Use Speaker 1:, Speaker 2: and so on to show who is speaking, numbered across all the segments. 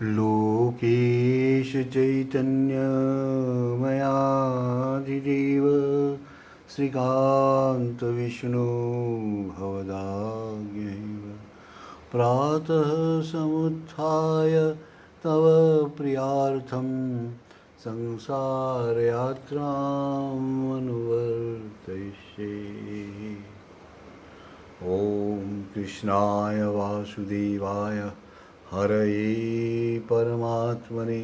Speaker 1: लोकेश चैतन्यमयाधिदेव श्रीकान्तविष्णु भवदाज्ञैव प्रातः समुत्थाय तव प्रियार्थं संसारयात्रामनुवर्तयिष्ये। ॐ कृष्णाय वासुदेवाय हरये परमात्मने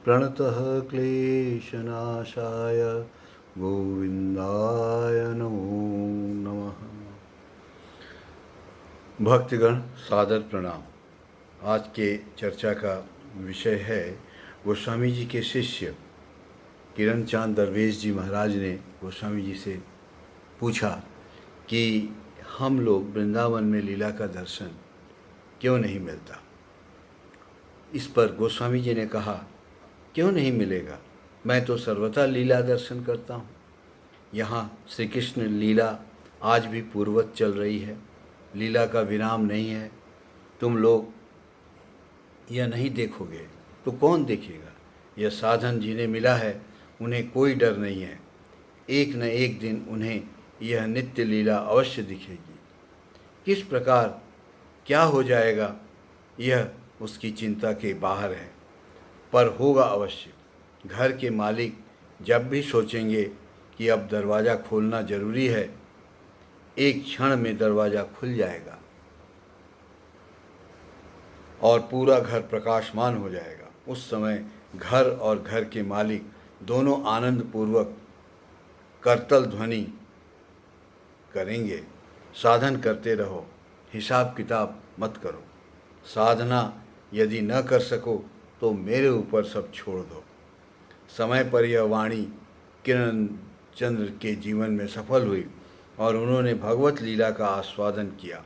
Speaker 1: प्रणतः क्लेशनाशाय गोविंदाय नमो नमः। भक्तगण सादर प्रणाम। आज के चर्चा का विषय है गोस्वामी जी के शिष्य किरण चांद दरवेश जी महाराज ने गोस्वामी जी से पूछा कि हम लोग वृंदावन में लीला का दर्शन क्यों नहीं मिलता। इस पर गोस्वामी जी ने कहा, क्यों नहीं मिलेगा, मैं तो सर्वथा लीला दर्शन करता हूँ। यहाँ श्री कृष्ण लीला आज भी पूर्वत चल रही है, लीला का विराम नहीं है। तुम लोग यह नहीं देखोगे तो कौन देखेगा। यह साधन जिन्हें मिला है उन्हें कोई डर नहीं है। एक न एक दिन उन्हें यह नित्य लीला अवश्य दिखेगी। किस प्रकार क्या हो जाएगा यह उसकी चिंता के बाहर है, पर होगा अवश्य। घर के मालिक जब भी सोचेंगे कि अब दरवाज़ा खोलना जरूरी है, एक क्षण में दरवाज़ा खुल जाएगा और पूरा घर प्रकाशमान हो जाएगा। उस समय घर और घर के मालिक दोनों आनंद पूर्वक करतल ध्वनि करेंगे। साधन करते रहो, हिसाब किताब मत करो। साधना यदि न कर सको तो मेरे ऊपर सब छोड़ दो। समय पर यह वाणी किरण चंद्र के जीवन में सफल हुई और उन्होंने भगवत लीला का आस्वादन किया।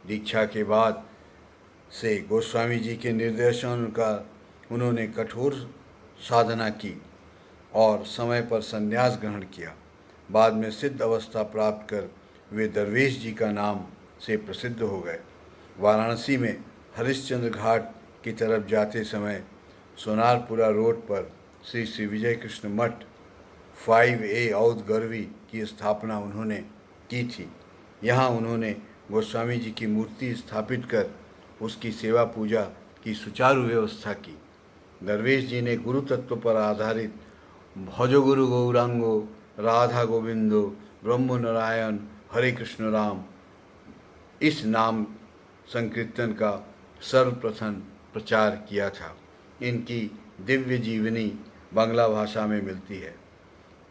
Speaker 1: दीक्षा के बाद से गोस्वामी जी के निर्देशन का उन्होंने कठोर साधना की और समय पर संन्यास ग्रहण किया। बाद में सिद्ध अवस्था प्राप्त कर वे दरवेश जी का नाम से प्रसिद्ध हो गए। वाराणसी में हरिश्चंद्र घाट की तरफ जाते समय सोनारपुरा रोड पर श्री श्री विजय कृष्ण मठ 5A औद गरवी की स्थापना उन्होंने की थी। यहाँ उन्होंने गोस्वामी जी की मूर्ति स्थापित कर उसकी सेवा पूजा की सुचारू व्यवस्था की। दरवेश जी ने गुरु तत्व पर आधारित भजो गुरु गौरांगो राधा गोविंदो ब्रह्म नारायण हरे कृष्ण राम इस नाम संकीर्तन का सर्वप्रथम प्रचार किया था। इनकी दिव्य जीवनी बांग्ला भाषा में मिलती है।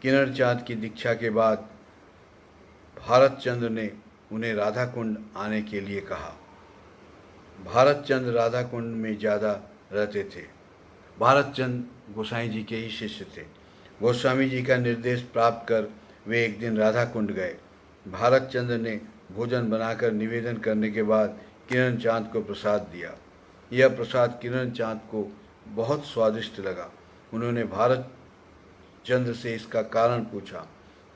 Speaker 1: किरण चाँद की दीक्षा के बाद भारत चंद्र ने उन्हें राधा कुंड आने के लिए कहा। भारत चंद्र राधा कुंड में ज़्यादा रहते थे। भारत चंद्र गोसाई जी के ही शिष्य थे। गोस्वामी जी का निर्देश प्राप्त कर वे एक दिन राधा कुंड गए। भारत चंद्र ने भोजन बनाकर निवेदन करने के बाद किरण चाँद को प्रसाद दिया। यह प्रसाद किरण चाँद को बहुत स्वादिष्ट लगा। उन्होंने भारत चंद्र से इसका कारण पूछा।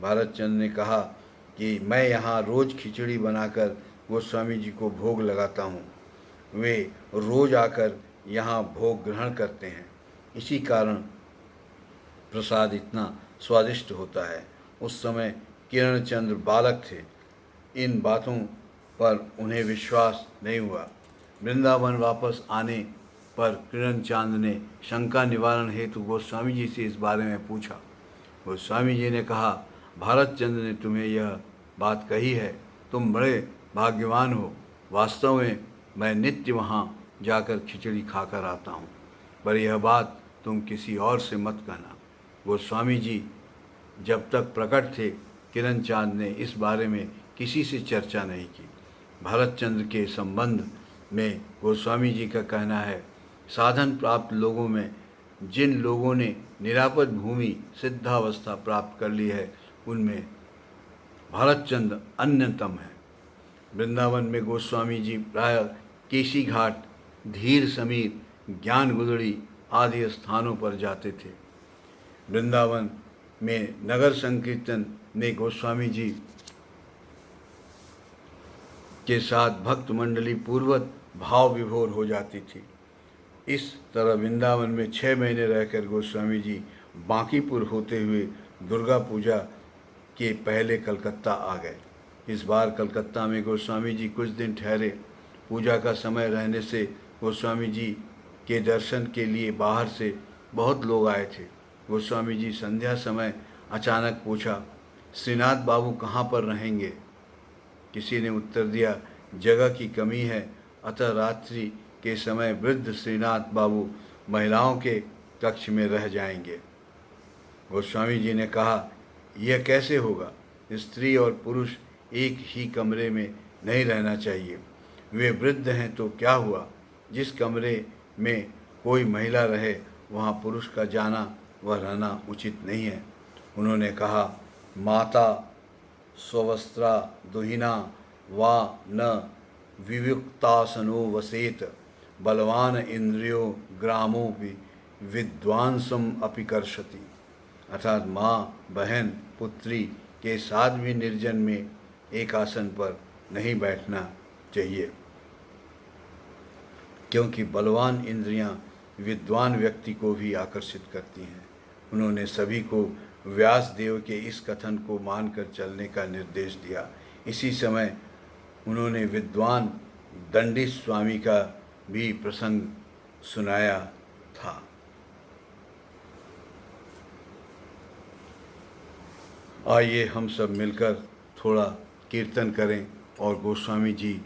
Speaker 1: भारत चंद्र ने कहा कि मैं यहाँ रोज़ खिचड़ी बनाकर गोस्वामी जी को भोग लगाता हूँ। वे रोज़ आकर यहाँ भोग ग्रहण करते हैं, इसी कारण प्रसाद इतना स्वादिष्ट होता है। उस समय किरण चंद्र बालक थे। इन बातों पर उन्हें विश्वास नहीं हुआ। वृंदावन वापस आने पर किरण चांद ने शंका निवारण हेतु गोस्वामी जी से इस बारे में पूछा। गोस्वामी जी ने कहा, भारत चंद्र ने तुम्हें यह बात कही है, तुम बड़े भाग्यवान हो। वास्तव में मैं नित्य वहाँ जाकर खिचड़ी खाकर आता हूँ, पर यह बात तुम किसी और से मत कहना। गोस्वामी जी जब तक प्रकट थे, किरण चाँद ने इस बारे में किसी से चर्चा नहीं की। भारत चंद्र के संबंध में गोस्वामी जी का कहना है, साधन प्राप्त लोगों में जिन लोगों ने निरापद भूमि सिद्धावस्था प्राप्त कर ली है, उनमें भारत चंद्र अन्यतम है। वृंदावन में गोस्वामी जी प्राय केशी घाट, धीर समीर, ज्ञान गुदड़ी आदि स्थानों पर जाते थे। वृंदावन में नगर संकीर्तन में गोस्वामी जी के साथ भक्त मंडली पूर्वत भाव विभोर हो जाती थी। इस तरह वृंदावन में 6 महीने रहकर गोस्वामी जी बांकीपुर होते हुए दुर्गा पूजा के पहले कलकत्ता आ गए। इस बार कलकत्ता में गोस्वामी जी कुछ दिन ठहरे। पूजा का समय रहने से गोस्वामी जी के दर्शन के लिए बाहर से बहुत लोग आए थे। गोस्वामी जी संध्या समय अचानक पूछा, श्रीनाथ बाबू कहाँ पर रहेंगे? किसी ने उत्तर दिया, जगह की कमी है, अतः रात्रि के समय वृद्ध श्रीनाथ बाबू महिलाओं के कक्ष में रह जाएंगे। गोस्वामी जी ने कहा, यह कैसे होगा? स्त्री और पुरुष एक ही कमरे में नहीं रहना चाहिए। वे वृद्ध हैं तो क्या हुआ? जिस कमरे में कोई महिला रहे वहाँ पुरुष का जाना व रहना उचित नहीं है। उन्होंने कहा, माता स्ववस्त्रा दुहिना वा न वियुक्तासनो वसेत, बलवान इंद्रियो ग्रामो विद्वांसम अपि कर्षति। अर्थात माँ, बहन, पुत्री के साथ भी निर्जन में एक आसन पर नहीं बैठना चाहिए, क्योंकि बलवान इंद्रियां विद्वान व्यक्ति को भी आकर्षित करती हैं। उन्होंने सभी को व्यास देव के इस कथन को मानकर चलने का निर्देश दिया। इसी समय उन्होंने विद्वान दंडी स्वामी का भी प्रसंग सुनाया था। आइए हम सब मिलकर थोड़ा कीर्तन करें और गोस्वामी जी